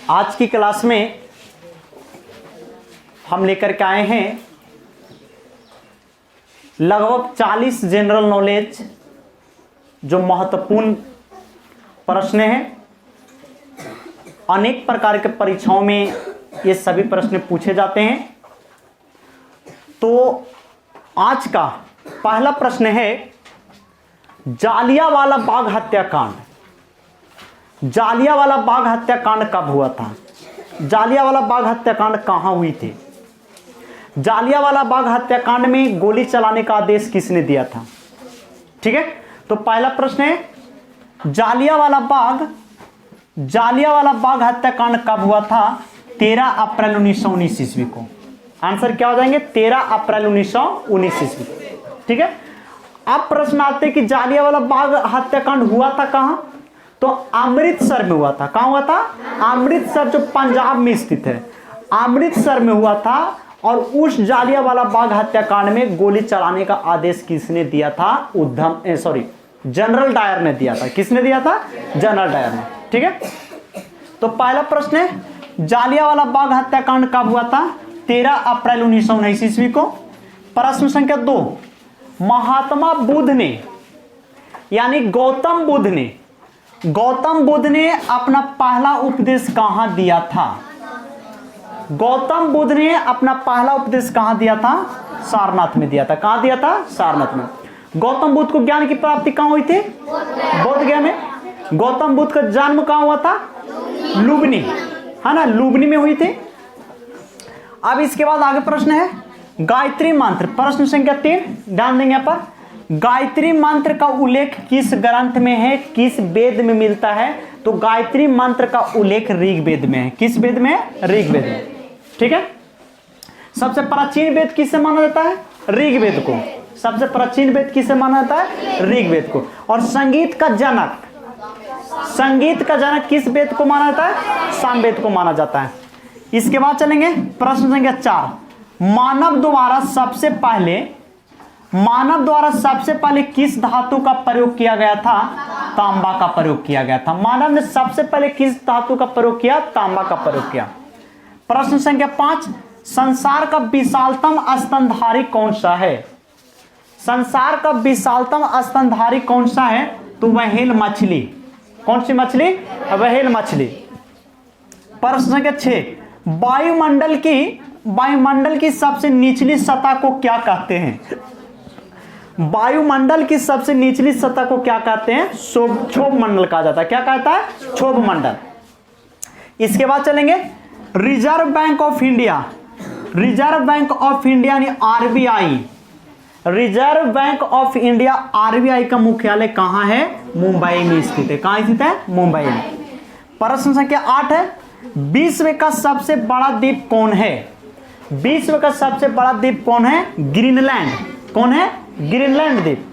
आज की क्लास में हम लेकर के आए हैं लगभग 40 जनरल नॉलेज जो महत्वपूर्ण प्रश्न हैं। अनेक प्रकार के परीक्षाओं में ये सभी प्रश्न पूछे जाते हैं। तो आज का पहला प्रश्न है, जालियांवाला बाग हत्याकांड। जालियांवाला बाग हत्याकांड कब हुआ था? जालियांवाला बाग हत्याकांड कहां हुई थी? जालियांवाला बाग हत्याकांड में गोली चलाने का आदेश किसने दिया था? ठीक है, तो पहला प्रश्न है, जालियांवाला बाग हत्याकांड कब हुआ था? 13 अप्रैल 1919 ईस्वी को। आंसर क्या हो जाएंगे? 13 अप्रैल 1919 ईस्वी। ठीक है, अब प्रश्न आते हैं कि जालियांवाला बाग हत्याकांड हुआ था कहां? तो अमृतसर में हुआ था। कहां हुआ था? अमृतसर, जो पंजाब में स्थित है, अमृतसर में हुआ था। और उस जालियांवाला बाग हत्याकांड में गोली चलाने का आदेश किसने दिया था? जनरल डायर ने दिया था। किसने दिया था? जनरल डायर ने। ठीक है, तो पहला प्रश्न है, जालियांवाला बाग हत्याकांड कब हुआ था? 13 अप्रैल 1919 ईस्वी को। प्रश्न संख्या 2, महात्मा बुद्ध ने यानी गौतम बुद्ध ने अपना पहला उपदेश कहां दिया था? गौतम बुद्ध ने अपना पहला उपदेश कहां दिया था? सारनाथ में दिया था। कहां दिया था? सारनाथ में। गौतम बुद्ध को ज्ञान की प्राप्ति कहां हुई थी? बोध गया में। गौतम बुद्ध का जन्म कहां हुआ था? लुबनी, है ना, लुबनी में हुई थी। अब इसके बाद आगे प्रश्न है, गायत्री मंत्र। प्रश्न संख्या 3 ध्यान देंगे यहाँ पर। गायत्री मंत्र का उल्लेख किस ग्रंथ में है? किस वेद में मिलता है? तो गायत्री मंत्र का उल्लेख ऋग्वेद में है। किस वेद में है? ऋग्वेद में। ठीक है, सबसे प्राचीन वेद किसे माना जाता है? ऋग्वेद को। सबसे प्राचीन वेद किसे माना जाता है? ऋग्वेद को। और संगीत का जनक किस वेद को माना जाता है? सामवेद को माना जाता है। इसके बाद चलेंगे प्रश्न संख्या 4, मानव द्वारा सबसे पहले किस धातु का प्रयोग किया गया था? तांबा का प्रयोग किया गया था। मानव ने सबसे पहले किस धातु का प्रयोग किया? तांबा का प्रयोग किया। प्रश्न संख्या 5, संसार का विशालतम स्तनधारी कौन सा है? संसार का विशालतम स्तनधारी कौन सा है? तो व्हेल मछली। कौन सी मछली? व्हेल मछली। प्रश्न संख्या 6, वायुमंडल की सबसे निचली सतह को क्या कहते हैं? वायुमंडल की सबसे निचली सतह को क्या कहते हैं? क्षोभ मंडल कहा जाता है। क्या कहता है? क्षोभ मंडल। इसके बाद चलेंगे, रिजर्व बैंक ऑफ इंडिया यानी RBI. Reserve bank of India RBI का मुख्यालय कहां है? मुंबई में स्थित है। कहां स्थित है? मुंबई में। प्रश्न संख्या 8 है, विश्व का सबसे बड़ा द्वीप कौन है? विश्व का सबसे बड़ा द्वीप कौन है? ग्रीनलैंड। कौन है? ग्रीनलैंड द्वीप।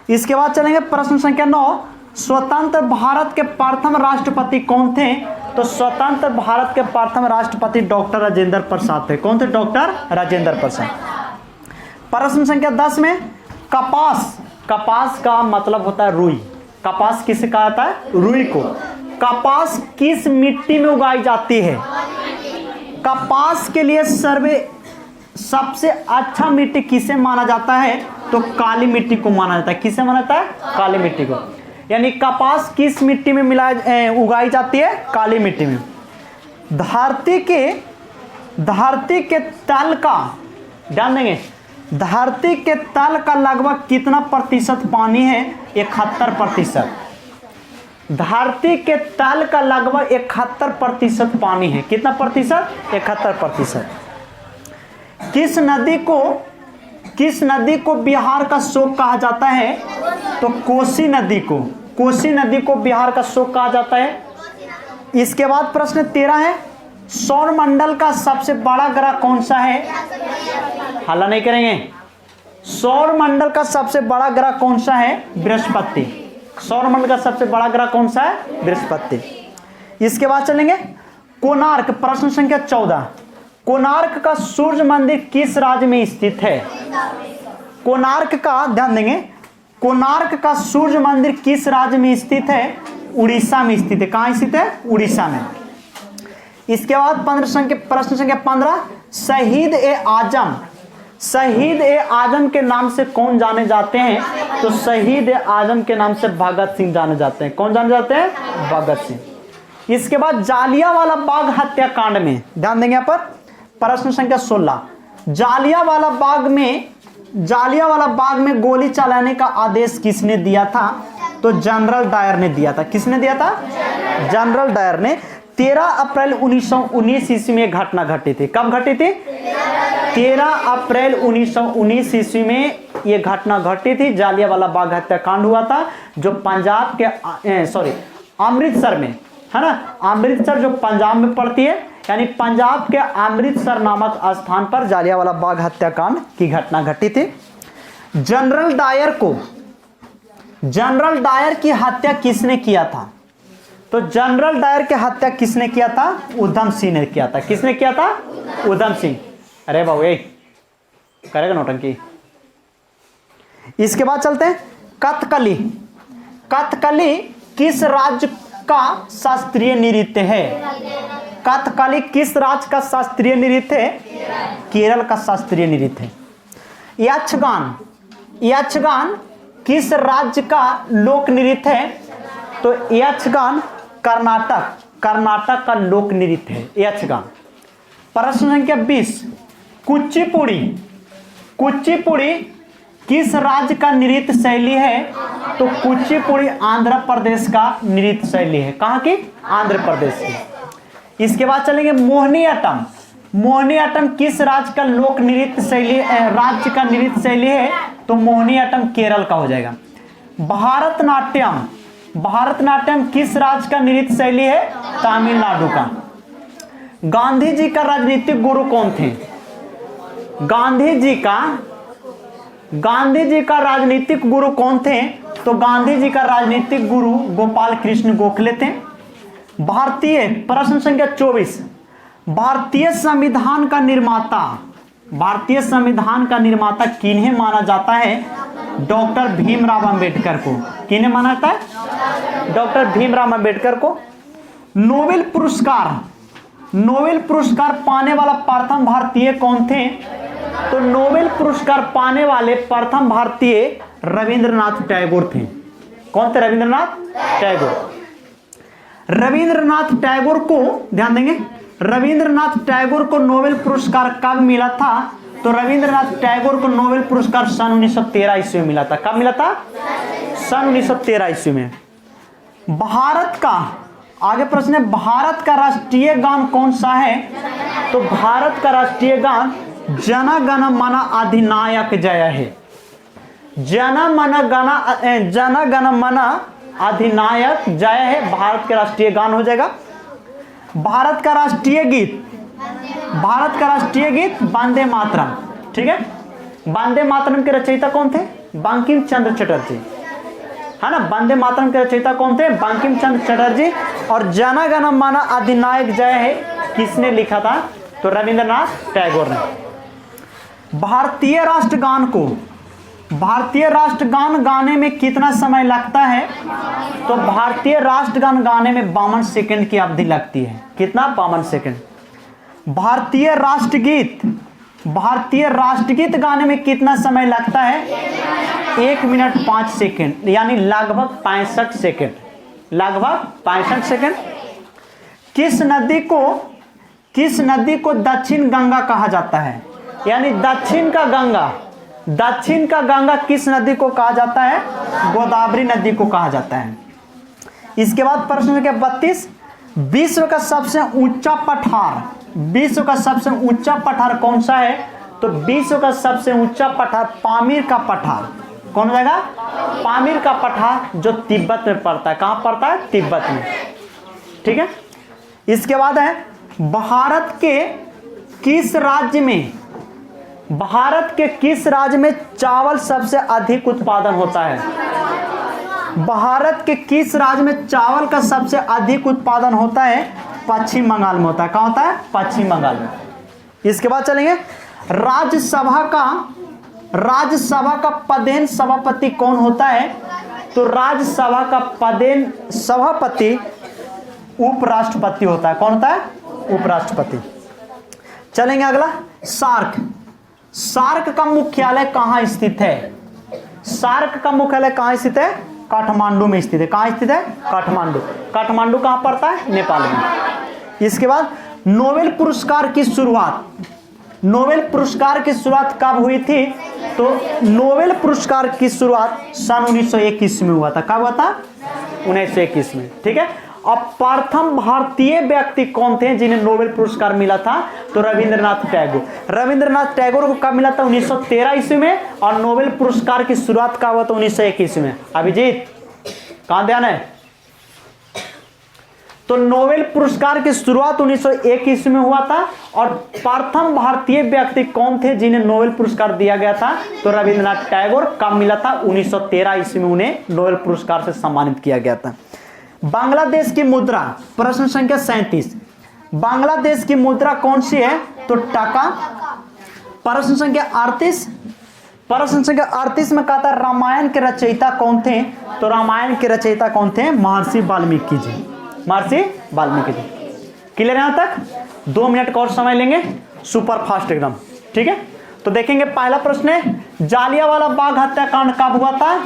इसके बाद चलेंगे प्रश्न संख्या 9, स्वतंत्र भारत के प्रथम राष्ट्रपति कौन थे? तो स्वतंत्र भारत के प्रथम राष्ट्रपति डॉक्टर राजेंद्र प्रसाद थे। कौन थे? डॉक्टर राजेंद्र प्रसाद। प्रश्न संख्या 10 में, कपास का मतलब होता है रुई। कपास किसे कहा जाता है? रुई को। कपास किस मिट्टी में उगाई जाती है? कपास के लिए सबसे अच्छा मिट्टी किसे माना जाता है? तो काली मिट्टी को माना जाता है। किसे माना जाता है? काली मिट्टी को। यानी कपास किस मिट्टी में उगाई जाती है? काली मिट्टी में। धरती के तल का, ध्यान देंगे, धरती के तल का लगभग कितना प्रतिशत पानी है? 71%। धरती के तल का लगभग 71% पानी है। कितना प्रतिशत? 71%। किस नदी को बिहार का शोक कहा जाता है? तो कोसी नदी को बिहार का शोक कहा जाता है। इसके बाद प्रश्न 13 है, सौरमंडल का सबसे बड़ा ग्रह कौन सा है? हल्ला नहीं करेंगे। सौरमंडल का सबसे बड़ा ग्रह कौन सा है? बृहस्पति। सौरमंडल का सबसे बड़ा ग्रह कौन सा है? बृहस्पति। इसके बाद चलेंगे कोणार्क। प्रश्न संख्या 14, कोणार्क का सूर्य मंदिर किस राज्य में स्थित है? कोणार्क का, ध्यान देंगे, कोणार्क का सूर्य मंदिर किस राज्य में स्थित है? उड़ीसा में स्थित है। कहाँ स्थित है? उड़ीसा में। इसके बाद प्रश्न संख्या 15, शहीद ए आजम, शहीद ए आजम के नाम से कौन जाने जाते हैं? तो शहीद ए आजम के नाम से भगत सिंह जाने जाते हैं। कौन जाने जाते हैं? भगत सिंह। इसके बाद जालियांवाला बाग हत्याकांड में ध्यान देंगे यहाँ पर, प्रश्न संख्या 16, जालियांवाला बाग में गोली चलाने का आदेश किसने दिया था? तो जनरल डायर ने दिया था। किसने दिया था? जनरल डायर ने। 13 अप्रैल 1919 ईस्वी में घटना घटी थी। कब घटी थी? 13 अप्रैल 1919 ईस्वी में यह घटना घटी थी। जालियांवाला बाग हत्याकांड हुआ था, जो पंजाब के अमृतसर में है ना, अमृतसर जो पंजाब में पड़ती है, यानी पंजाब के अमृतसर नामक स्थान पर जालियांवाला बाग हत्याकांड की घटना घटी थी। जनरल डायर की हत्या किसने किया था? तो जनरल डायर की हत्या किसने किया था? उधम सिंह ने किया था। किसने किया था? उधम सिंह। अरे बाबू ये करेगा नौटंकी। इसके बाद चलते हैं कथकली। कथकली किस राज्य का शास्त्रीय नृत्य है? कथकली किस राज्य का शास्त्रीय नृत्य है? केरल का शास्त्रीय नृत्य है। यक्षगान किस राज्य का लोक नृत्य है? तो यक्षगान कर्नाटक का लोक नृत्य है यक्षगान। प्रश्न संख्या 20, कुचिपुड़ी किस राज्य का नृत्य शैली है? तो कुचिपुड़ी आंध्र प्रदेश का नृत्य शैली है। कहाँ की? आंध्र प्रदेश की। इसके बाद चलेंगे मोहिनीअट्टम किस राज्य का लोक नृत्य शैली, राज्य का नृत्य शैली है? तो मोहिनीअट्टम केरल का हो जाएगा। भारतनाट्यम किस राज्य का नृत्य शैली है? तमिलनाडु का। गांधी जी का राजनीतिक गुरु कौन थे? गांधी जी का राजनीतिक गुरु कौन थे? तो गांधी जी का राजनीतिक गुरु गोपाल कृष्ण गोखले थे। प्रश्न संख्या 24, भारतीय संविधान का निर्माता किन्हें माना जाता है? डॉक्टर भीमराव अंबेडकर को। किन्हें माना जाता है? डॉक्टर भीमराव अंबेडकर को। नोबेल पुरस्कार पाने वाला प्रथम भारतीय कौन थे? तो नोबेल पुरस्कार पाने वाले प्रथम भारतीय रविंद्रनाथ टैगोर थे। कौन थे? रविंद्रनाथ टैगोर को ध्यान देंगे, रविंद्रनाथ टैगोर को नोबेल पुरस्कार कब मिला था? तो रविंद्रनाथ टैगोर को नोबेल पुरस्कार सन 1913 ईस्वी में मिला था। कब मिला था? सन 1913 ईस्वी में। भारत का आगे प्रश्न है, भारत का राष्ट्रीय गान कौन सा है? तो भारत का राष्ट्रीय गान जन गण मन अधिनायक जय है। जन गण मन अधिनायक जय है भारत के राष्ट्रीय गान हो जाएगा। भारत का राष्ट्रीय गीत वंदे मातरम। ठीक है, वंदे मातरम के रचयिता कौन थे? बंकिम चंद्र चटर्जी, है ना। वंदे मातरम के रचयिता कौन थे? बंकिम चंद्र चटर्जी। और जन गण मन अधिनायक जय है किसने लिखा था? तो रविंद्रनाथ टैगोर ने। भारतीय राष्ट्रगान गाने में कितना समय लगता है? तो भारतीय राष्ट्रगान गाने में 52 सेकंड की अवधि लगती है। कितना? 52 सेकंड। भारतीय राष्ट्रगीत गाने में कितना समय लगता है? 1 मिनट 5 सेकंड, यानी लगभग 65 सेकंड। किस नदी को दक्षिण गंगा कहा जाता है? यानी दक्षिण का गंगा किस नदी को कहा जाता है? गोदावरी नदी को कहा जाता है। इसके बाद प्रश्न संख्या 32, विश्व का सबसे ऊंचा पठार कौन सा है? तो विश्व का सबसे ऊंचा पठार पामीर का पठार। कौन हो जाएगा? पामीर का पठार, जो तिब्बत में पड़ता है। कहां पड़ता है? तिब्बत में। ठीक है। इसके बाद है, भारत के किस राज्य में चावल सबसे अधिक उत्पादन होता है? भारत के किस राज्य में चावल का सबसे अधिक उत्पादन होता है? पश्चिम बंगाल में होता है। कहां होता है? पश्चिम बंगाल में। इसके बाद चलेंगे, राज्यसभा का पदेन सभापति कौन होता है? तो राज्यसभा का पदेन सभापति उपराष्ट्रपति होता है। कौन होता है? उपराष्ट्रपति। चलेंगे अगला, सार्क। सार्क का मुख्यालय कहां स्थित है? सार्क का मुख्यालय कहां स्थित है? काठमांडू में स्थित है। कहां स्थित है? काठमांडू। काठमांडू कहां पड़ता है? नेपाल में। इसके बाद नोबेल पुरस्कार की शुरुआत, नोबेल पुरस्कार की शुरुआत कब हुई थी? तो नोबेल पुरस्कार की शुरुआत सन 1921 में हुआ था। कब हुआ था? 1921 में। ठीक है। अब प्रथम भारतीय व्यक्ति कौन थे जिन्हें नोबेल पुरस्कार मिला था? तो रविंद्रनाथ टैगोर। रविंद्रनाथ टैगोर को कब मिला था? 1913 ईस्वी में। और नोबेल पुरस्कार की शुरुआत कब हुआ था? 1921 में। अभिजीत कहां ध्यान है? तो नोबेल पुरस्कार की शुरुआत 1901 ईस्वी में हुआ था। और प्रथम भारतीय व्यक्ति कौन थे जिन्हें नोबेल पुरस्कार दिया गया था? तो रविंद्रनाथ टैगोर। कब मिला था? 1913 ईस्वी में उन्हें नोबेल पुरस्कार से सम्मानित किया गया था। बांग्लादेश की मुद्रा, प्रश्न संख्या 37। बांग्लादेश की मुद्रा कौन सी है? तो टका। प्रश्न संख्या 38। प्रश्न संख्या 38 में कहा था रामायण के रचयिता कौन थे? तो रामायण के रचयिता कौन थे? महर्षि वाल्मीकि जी। महर्षि वाल्मीकि जी। क्लियर यहां तक? 2 मिनट का और समय लेंगे, सुपर फास्ट एकदम। ठीक है। तो देखेंगे पहला प्रश्न है, जालियांवाला बाग हत्याकांड कब हुआ था?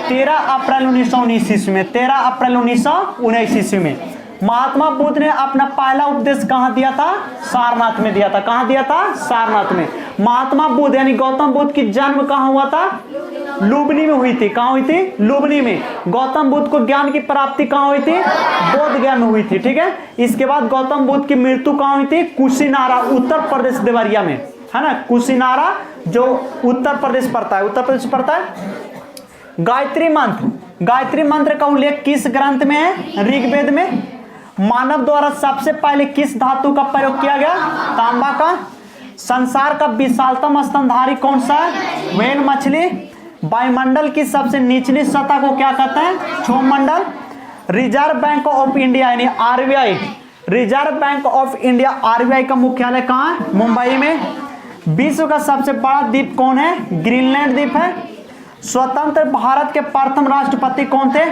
13 अप्रैल 1919 ईस्वी में। 13 अप्रैल 1919 ईस्वी में। महात्मा बुद्ध ने अपना पहला उपदेश कहां दिया था? सारनाथ में दिया था। कहां दिया था? सारनाथ में। महात्मा बुद्ध यानी गौतम बुद्ध की जन्म कहां हुआ था? लुम्बिनी में हुई थी। कहां हुई थी? लुम्बिनी में। गौतम बुद्ध को ज्ञान की प्राप्ति कहां हुई थी? बोध गया में हुई थी। ठीक है। इसके बाद गौतम बुद्ध की मृत्यु कहां हुई थी? कुशीनारा, उत्तर प्रदेश, देवरिया में, है ना। कुशीनारा जो उत्तर प्रदेश पड़ता है, उत्तर प्रदेश पड़ता है। गायत्री मंत्र, गायत्री मंत्र का उल्लेख किस ग्रंथ में है? ऋग्वेद में। मानव द्वारा सबसे पहले किस धातु का प्रयोग किया गया? तांबा का। संसार का विशालतम स्तनधारी कौन सा है? व्हेल मछली। वायुमंडल की सबसे निचली सतह को क्या कहते हैं? क्षोभमंडल। रिजर्व बैंक ऑफ इंडिया यानी RBI, reserve bank of India RBI का मुख्यालय कहां है? मुंबई में। विश्व का सबसे बड़ा द्वीप कौन है? ग्रीनलैंड द्वीप है। स्वतंत्र भारत के प्रथम राष्ट्रपति कौन थे?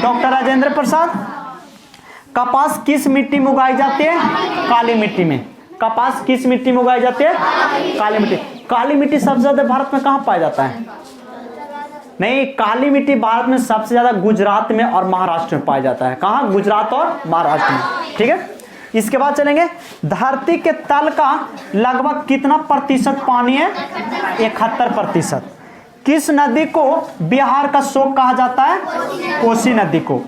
डॉक्टर राजेंद्र प्रसाद। कपास किस मिट्टी में उगाई जाती है? काली मिट्टी में। कपास किस मिट्टी में उगाई जाती है? काली मिट्टी। काली मिट्टी सबसे ज्यादा भारत में कहां पाया जाता है? नहीं, काली मिट्टी भारत में सबसे ज्यादा गुजरात में और महाराष्ट्र में पाया जाता है। कहां? गुजरात और महाराष्ट्र में। ठीक है। इसके बाद चलेंगे, धरती के तल का लगभग कितना प्रतिशत पानी है? 71%। किस नदी को बिहार का शोक कहा जाता है? कोसी नदी को।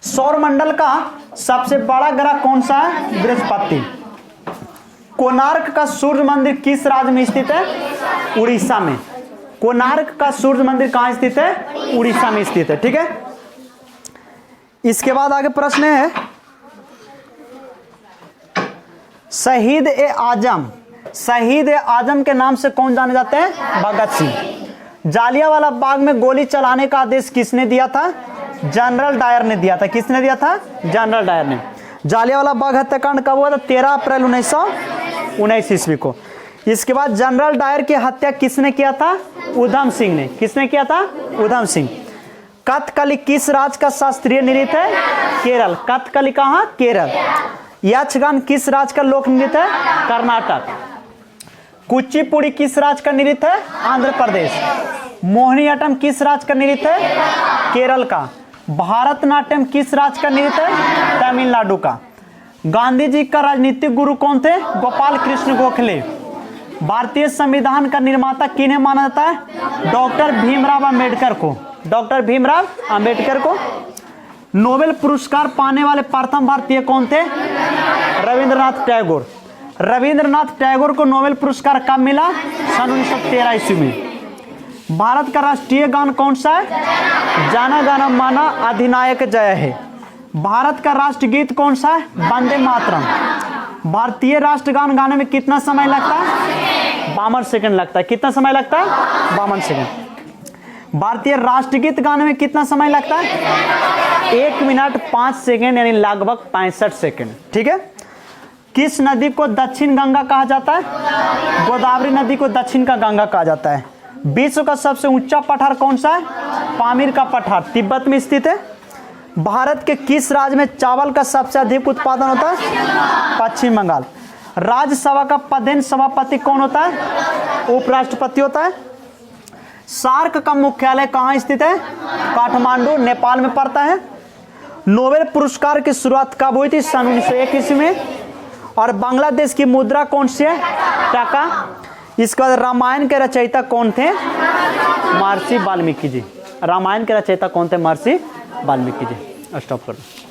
सौरमंडल का सबसे बड़ा ग्रह कौन सा है? बृहस्पति। कोणार्क का सूर्य मंदिर किस राज्य में स्थित है? उड़ीसा में। कोणार्क का सूर्य मंदिर कहां स्थित है? उड़ीसा में स्थित है। ठीक है। इसके बाद आगे प्रश्न है, शहीद ए आजम, शहीद ए आजम के नाम से कौन जाने जाते हैं? भगत सिंह। जालियांवाला बाग में गोली चलाने का आदेश किसने दिया था? जनरल डायर ने दिया था। किसने दिया था? जनरल डायर ने। जालियांवाला बाग हत्याकांड कब हुआ था? 13 अप्रैल 1919 ईस्वी को। इसके बाद जनरल डायर की हत्या किसने किया था? उधम सिंह ने। किसने किया था? उधम सिंह। कथकली किस राज्य का शास्त्रीय नृत्य है? केरल। कथकली कहां? केरल। यक्षगान किस राज्य का लोक नृत्य है? कर्नाटक। कुचिपुड़ी किस राज्य का नृत्य है? आंध्र प्रदेश। मोहिनीअट्टम किस राज्य का नृत्य है? केरल का। भारतनाट्यम किस राज्य का नृत्य है? तमिलनाडु का। गांधी जी का राजनीतिक गुरु कौन थे? गोपाल कृष्ण गोखले। भारतीय संविधान का निर्माता किन्हें माना जाता है? डॉक्टर भीमराव अंबेडकर को। डॉक्टर भीमराव अंबेडकर को। नोबेल पुरस्कार पाने वाले प्रथम भारतीय कौन थे? रविंद्रनाथ टैगोर। रविंद्रनाथ टैगोर को नोबेल पुरस्कार कब मिला? सन 1913 ईस्वी में। भारत का राष्ट्रीय गान कौन सा है? जाना गाना माना अधिनायक जय है। भारत का राष्ट्रगीत कौन सा है? वंदे मातरम। भारतीय राष्ट्रगान गाने में कितना समय लगता है? 52 सेकंड लगता है। कितना समय लगता है? 52 सेकंड। भारतीय राष्ट्रगीत गाने में कितना समय लगता है? 1 मिनट 5 सेकंड यानी लगभग 65 सेकंड। ठीक है। किस नदी को दक्षिण गंगा कहा जाता है? गोदावरी नदी को दक्षिण का गंगा कहा जाता है। विश्व का सबसे ऊंचा पठार कौन सा है? पामीर का पठार, तिब्बत में स्थित है। भारत के किस राज्य में चावल का सबसे अधिक उत्पादन होता है? पश्चिम बंगाल। राज्यसभा का पदेन सभापति कौन होता है? उपराष्ट्रपति होता है। सार्क का मुख्यालय कहाँ स्थित है? काठमांडू, नेपाल में पड़ता है। नोबेल पुरस्कार की शुरुआत कब हुई थी? सन 1901 ईस्वी में। और बांग्लादेश की मुद्रा कौन सी है? टाका। इसके बाद रामायण के रचयिता कौन थे? महर्षि वाल्मीकि जी। रामायण के रचयिता कौन थे? महर्षि वाल्मीकि जी। स्टॉप कर दो।